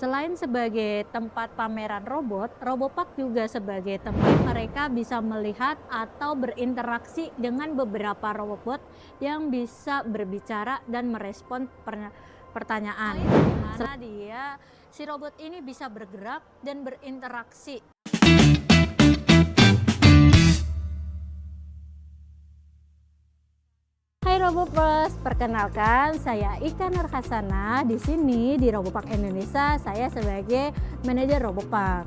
Selain sebagai tempat pameran robot, Robopark juga sebagai tempat mereka bisa melihat atau berinteraksi dengan beberapa robot yang bisa berbicara dan merespon pertanyaan. Di mana si robot ini bisa bergerak dan berinteraksi. Hai Robopers, perkenalkan saya Ika Nurhasana. Di sini di Robopark Indonesia, saya sebagai manajer Robopark.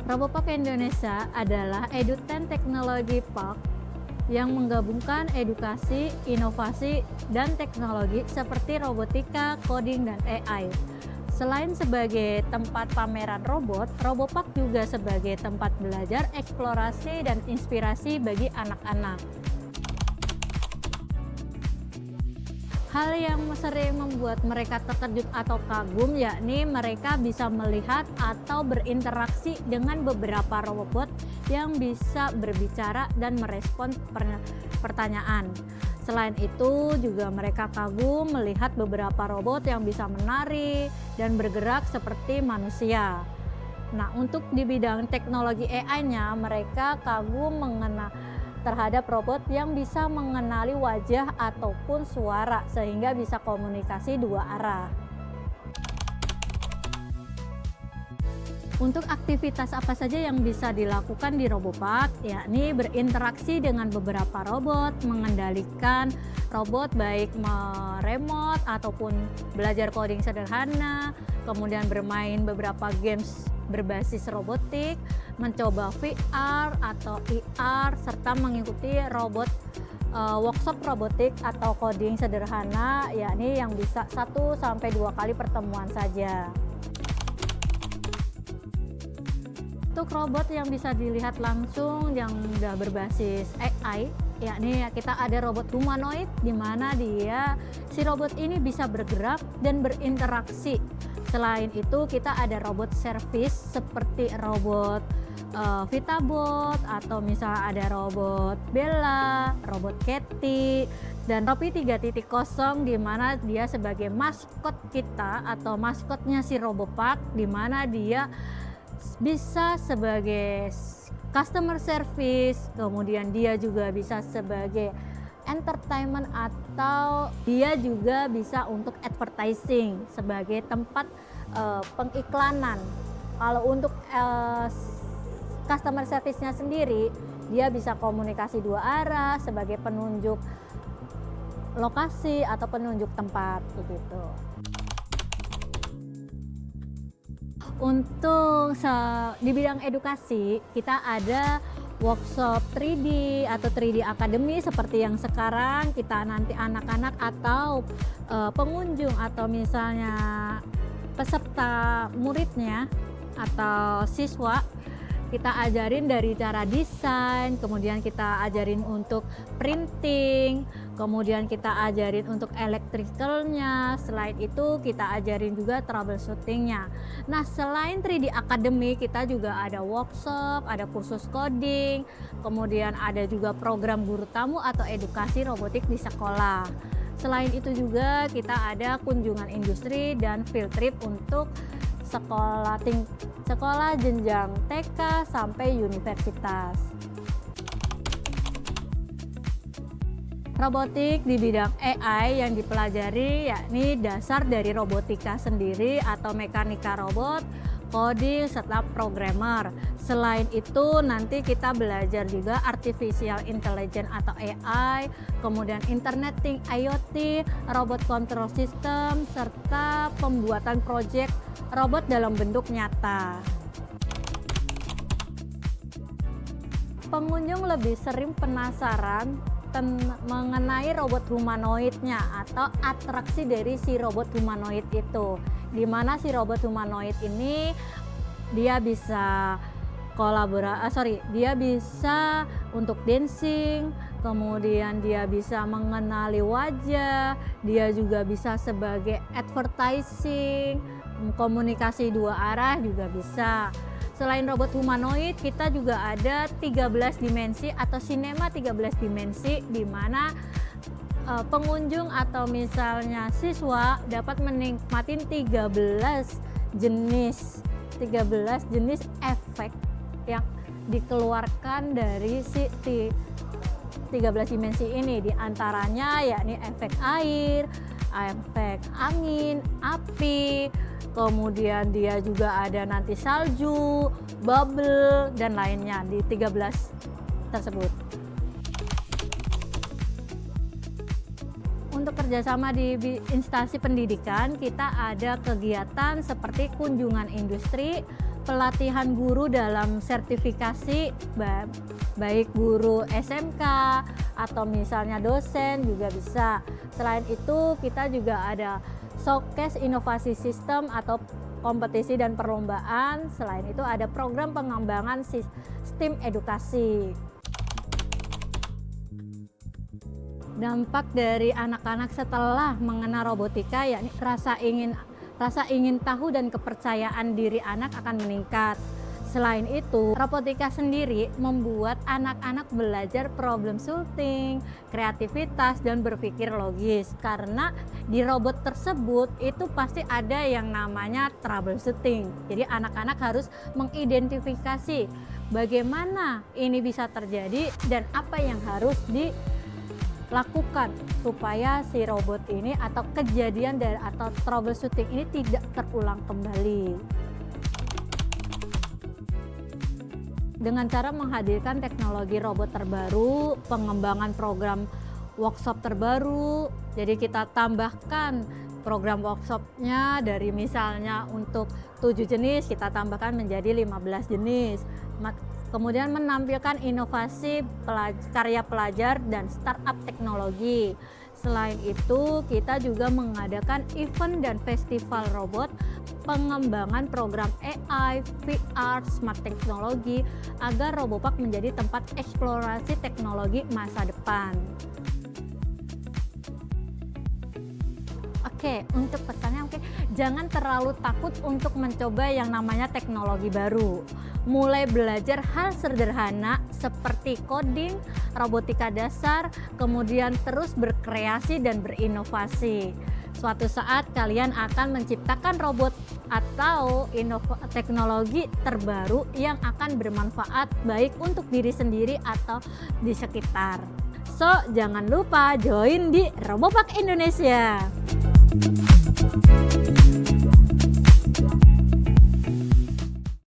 Robopark Indonesia adalah edutech technology park yang menggabungkan edukasi, inovasi, dan teknologi seperti robotika, coding, dan AI. Selain sebagai tempat pameran robot, Robopark juga sebagai tempat belajar, eksplorasi, dan inspirasi bagi anak-anak. Hal yang sering membuat mereka terkejut atau kagum yakni mereka bisa melihat atau berinteraksi dengan beberapa robot yang bisa berbicara dan merespon pertanyaan. Selain itu juga mereka kagum melihat beberapa robot yang bisa menari dan bergerak seperti manusia. Nah, untuk di bidang teknologi AI-nya mereka kagum terhadap robot yang bisa mengenali wajah ataupun suara sehingga bisa komunikasi dua arah. Untuk aktivitas apa saja yang bisa dilakukan di Robopark, yakni berinteraksi dengan beberapa robot, mengendalikan robot baik remote ataupun belajar coding sederhana, kemudian bermain beberapa games berbasis robotik, mencoba VR atau AR, serta mengikuti workshop robotik atau coding sederhana, yakni yang bisa 1-2 kali pertemuan saja. Untuk robot yang bisa dilihat langsung yang sudah berbasis AI, yakni kita ada robot humanoid di mana si robot ini bisa bergerak dan berinteraksi. Selain itu kita ada robot service seperti robot Vitabot atau misalnya ada robot Bella, robot Katy, dan Ropi 3.0 di mana dia sebagai maskot kita atau maskotnya si Robopark, di mana dia bisa sebagai customer service, kemudian dia juga bisa sebagai entertainment atau dia juga bisa untuk advertising sebagai tempat pengiklanan. Kalau untuk customer service-nya sendiri, dia bisa komunikasi dua arah sebagai penunjuk lokasi atau penunjuk tempat begitu. Untuk di bidang edukasi, kita ada workshop 3D atau 3D Academy seperti yang sekarang kita nanti anak-anak atau pengunjung atau misalnya peserta muridnya atau siswa, kita ajarin dari cara desain, kemudian kita ajarin untuk printing, kemudian kita ajarin untuk electricalnya, selain itu kita ajarin juga troubleshootingnya. Nah, selain 3D Academy, kita juga ada workshop, ada kursus coding, kemudian ada juga program guru tamu atau edukasi robotik di sekolah. Selain itu juga kita ada kunjungan industri dan field trip untuk sekolah jenjang TK sampai universitas. Robotik di bidang AI yang dipelajari yakni dasar dari robotika sendiri atau mekanika robot, coding, serta programmer. Selain itu nanti kita belajar juga artificial intelligence atau AI, kemudian interneting IoT, robot control system, serta pembuatan proyek robot dalam bentuk nyata. Pengunjung lebih sering penasaran mengenai robot humanoidnya atau atraksi dari si robot humanoid itu, di mana si robot humanoid ini dia bisa dia bisa untuk dancing, kemudian dia bisa mengenali wajah, dia juga bisa sebagai advertising, komunikasi dua arah juga bisa. Selain robot humanoid, kita juga ada 13 dimensi atau sinema 13 dimensi, di mana pengunjung atau misalnya siswa dapat menikmati 13 jenis efek yang dikeluarkan dari si 13 dimensi ini, diantaranya yakni efek air, efek angin, api, kemudian dia juga ada nanti salju, bubble, dan lainnya di 13 tersebut. Untuk kerjasama di instansi pendidikan, kita ada kegiatan seperti kunjungan industri, pelatihan guru dalam sertifikasi, baik guru SMK atau misalnya dosen juga bisa. Selain itu, kita juga ada showcase inovasi sistem atau kompetisi dan perlombaan. Selain itu, ada program pengembangan sistem edukasi. Dampak dari anak-anak setelah mengenal robotika yakni rasa ingin tahu dan kepercayaan diri anak akan meningkat. Selain itu, robotika sendiri membuat anak-anak belajar problem solving, kreativitas, dan berpikir logis. Karena di robot tersebut itu pasti ada yang namanya troubleshooting. Jadi anak-anak harus mengidentifikasi bagaimana ini bisa terjadi dan apa yang harus dilakukan supaya si robot ini atau kejadian dari atau troubleshooting ini tidak terulang kembali. Dengan cara menghadirkan teknologi robot terbaru, pengembangan program workshop terbaru, jadi kita tambahkan program workshopnya dari misalnya untuk 7 jenis, kita tambahkan menjadi 15 jenis. Kemudian menampilkan inovasi karya pelajar dan startup teknologi. Selain itu, kita juga mengadakan event dan festival robot, pengembangan program AI, VR, smart teknologi, agar Robopark menjadi tempat eksplorasi teknologi masa depan. Oke, untuk pesannya jangan terlalu takut untuk mencoba yang namanya teknologi baru. Mulai belajar hal sederhana seperti coding, robotika dasar, kemudian terus berkreasi dan berinovasi. Suatu saat kalian akan menciptakan robot atau teknologi terbaru yang akan bermanfaat baik untuk diri sendiri atau di sekitar. So, jangan lupa join di Robopark Indonesia.